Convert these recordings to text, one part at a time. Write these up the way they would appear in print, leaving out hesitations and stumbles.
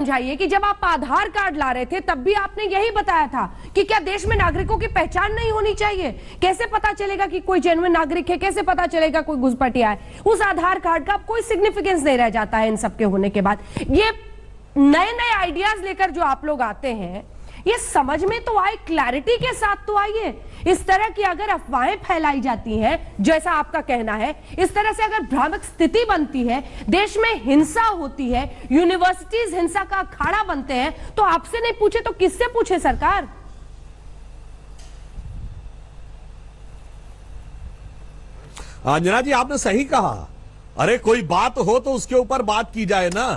समझाइए कि जब आप आधार कार्ड ला रहे थे तब भी आपने यही बताया था कि क्या देश में नागरिकों की पहचान नहीं होनी चाहिए। कैसे पता चलेगा कि कोई जेन्युइन नागरिक है, कैसे पता चलेगा कोई घुसपैठिया है। उस आधार कार्ड का कोई सिग्निफिकेंस नहीं रह जाता है इन सबके होने के बाद। ये नए नए आइडियाज लेकर जो आप लोग आते हैं, ये समझ में तो आए, क्लैरिटी के साथ तो आइए। इस तरह की अगर अफवाहें फैलाई जाती हैं, जैसा आपका कहना है, इस तरह से अगर भ्रामक स्थिति बनती है, देश में हिंसा होती है, यूनिवर्सिटीज हिंसा का अखाड़ा बनते हैं, तो आपसे नहीं पूछे तो किससे पूछे सरकार? अंजना जी, आपने सही कहा। अरे कोई बात हो तो उसके ऊपर बात की जाए ना।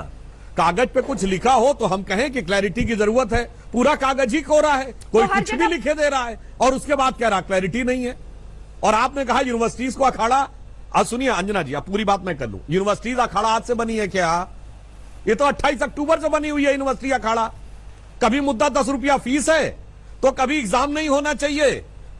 कागज पे कुछ लिखा हो तो हम कहें कि क्लैरिटी की जरूरत है। पूरा कागज ही कोरा है, कोई तो कुछ भी लिखे दे रहा है और उसके बाद कह रहा क्लैरिटी नहीं है। और आपने कहा यूनिवर्सिटीज को अखाड़ा। आज सुनिए अंजना जी, आप पूरी बात मैं कर लूं। यूनिवर्सिटीज अखाड़ा आज से बनी है क्या? ये तो 28 अक्टूबर से बनी हुई है यूनिवर्सिटी अखाड़ा। कभी मुद्दा 10 रुपया फीस है, तो कभी एग्जाम नहीं होना चाहिए,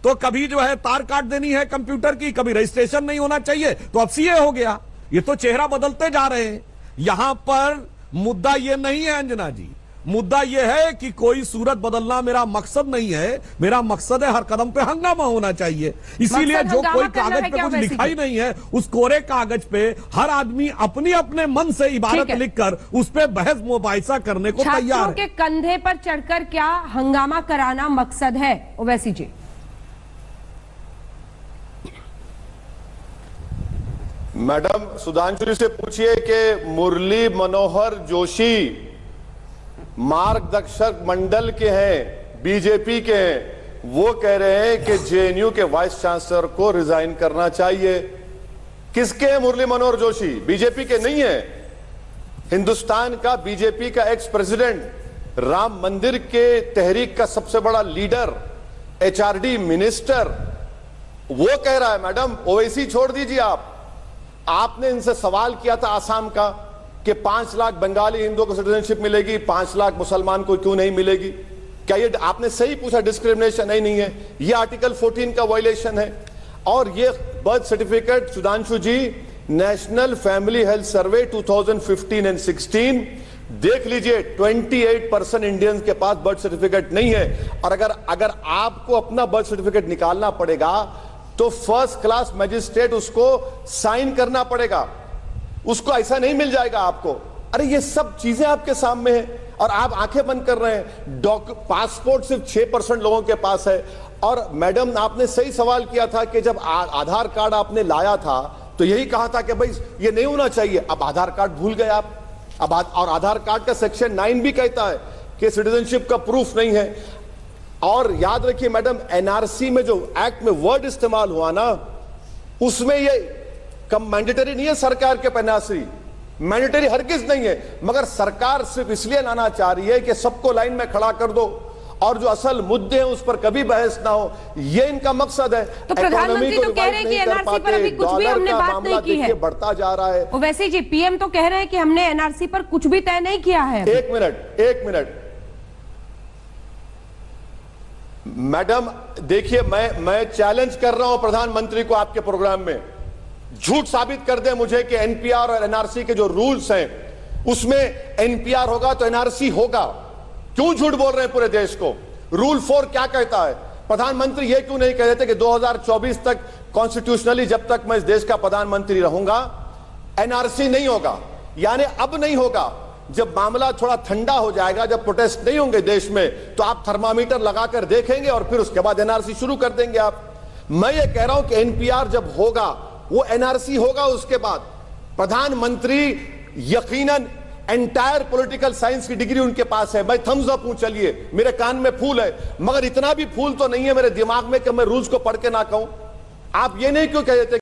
तो कभी जो है तार काट देनी है कंप्यूटर की, कभी रजिस्ट्रेशन नहीं होना चाहिए, तो अब सीए हो गया। ये तो चेहरा बदलते जा रहे हैं। यहां पर मुद्दा ये नहीं है अंजना जी, मुद्दा ये है कि कोई सूरत बदलना मेरा मकसद नहीं है। मेरा मकसद है हर कदम पे हंगामा होना चाहिए। इसीलिए जो कोई कागज पे कुछ लिखा ही नहीं है, उस कोरे कागज पे हर आदमी अपनी अपने मन से इबारत लिखकर उस पे बहस मुबाहिसा करने को तैयार है। छात्रों के कंधे पर चढ़कर क्या हंगामा कराना मकसद है ओवैसी जी? मैडम सुधांशु जी से पूछिए कि मुरली मनोहर जोशी मार्गदर्शक मंडल के हैं, बीजेपी के हैं, वो कह रहे हैं कि जेएनयू के वाइस चांसलर को रिजाइन करना चाहिए। किसके हैं मुरली मनोहर जोशी? बीजेपी के नहीं है। हिंदुस्तान का बीजेपी का एक्स प्रेसिडेंट, राम मंदिर के तहरीक का सबसे बड़ा लीडर, एचआरडी मिनिस्टर, वो कह रहा है। मैडम ओवैसी छोड़ दीजिए। आपने इनसे सवाल किया था आसाम का कि 5 लाख बंगाली हिंदुओं को सिटीजनशिप मिलेगी, 5 लाख मुसलमान को क्यों नहीं मिलेगी? क्या ये आपने सही पूछा? डिस्क्रिमिनेशन नहीं है, ये आर्टिकल 14 का वायलेशन है। और ये birth certificate Sudhanshu ji, national family health survey 2015 and 16 देख लीजिए, 28% इंडियंस के पास बर्थ सर्टिफिकेट नहीं है। और अगर आपको अपना बर्थ सर्टिफिकेट निकालना पड़ेगा तो फर्स्ट क्लास मैजिस्ट्रेट उसको साइन करना पड़ेगा, उसको ऐसा नहीं मिल जाएगा आपको। अरे ये सब चीजें आपके सामने हैं और आप आंखें बंद कर रहे हैं। पासपोर्ट सिर्फ 6% लोगों के पास है। और मैडम आपने सही सवाल किया था कि जब आधार कार्ड आपने लाया था तो यही कहा था कि भाई ये नहीं होना चाहिए। अब आधार कार्ड भूल गए आप। और आधार कार्ड का सेक्शन 9 भी कहता है कि सिटीजनशिप का प्रूफ नहीं है। और याद रखिए मैडम, एनआरसी में जो एक्ट में वर्ड इस्तेमाल हुआ ना, उसमें ये कम मैंडेटरी नहीं है सरकार के एनआरसी, मैंडेटरी हरगिज नहीं है, मगर सरकार सिर्फ इसलिए लाना चाह रही है कि सबको लाइन में खड़ा कर दो और जो असल मुद्दे हैं उस पर कभी बहस ना हो, ये इनका मकसद है। तो प्रधानमंत्री तो कह रहे हैं कि एनआरसी पर अभी कुछ भी हमने बात नहीं की है, बढ़ता जा रहा है। ओवैसी जी, पीएम तो कह रहे हैं कि हमने एनआरसी पर कुछ भी तय नहीं किया है। एक मिनट मैडम, देखिए मैं चैलेंज कर रहा हूं प्रधानमंत्री को आपके प्रोग्राम में, झूठ साबित कर दे मुझे कि एनपीआर और एनआरसी के जो रूल्स हैं उसमें एनपीआर होगा तो एनआरसी होगा। क्यों झूठ बोल रहे हैं पूरे देश को? रूल 4 क्या कहता है? प्रधानमंत्री ये क्यों नहीं कह देते कि 2024 तक कॉन्स्टिट्यूशनली जब तक मैं इस देश का प्रधानमंत्री रहूंगा एनआरसी नहीं होगा? यानी अब नहीं होगा। जब मामला थोड़ा ठंडा हो जाएगा, जब प्रोटेस्ट नहीं होंगे देश में, तो आप थर्मामीटर लगाकर देखेंगे और फिर उसके बाद एनआरसी शुरू कर देंगे आप। मैं ये कह रहा हूं कि एनपीआर जब होगा वो एनआरसी होगा। उसके बाद प्रधानमंत्री यकीनन एंटायर पॉलिटिकल साइंस की डिग्री उनके पास है। मैं थम्स अप हूं, चलिए, मेरे कान में फूल है, मगर इतना भी फूल तो नहीं है मेरे दिमाग में कि मैं रूल्स को पढ़ के ना कहूं। आप ये नहीं क्यों कह देते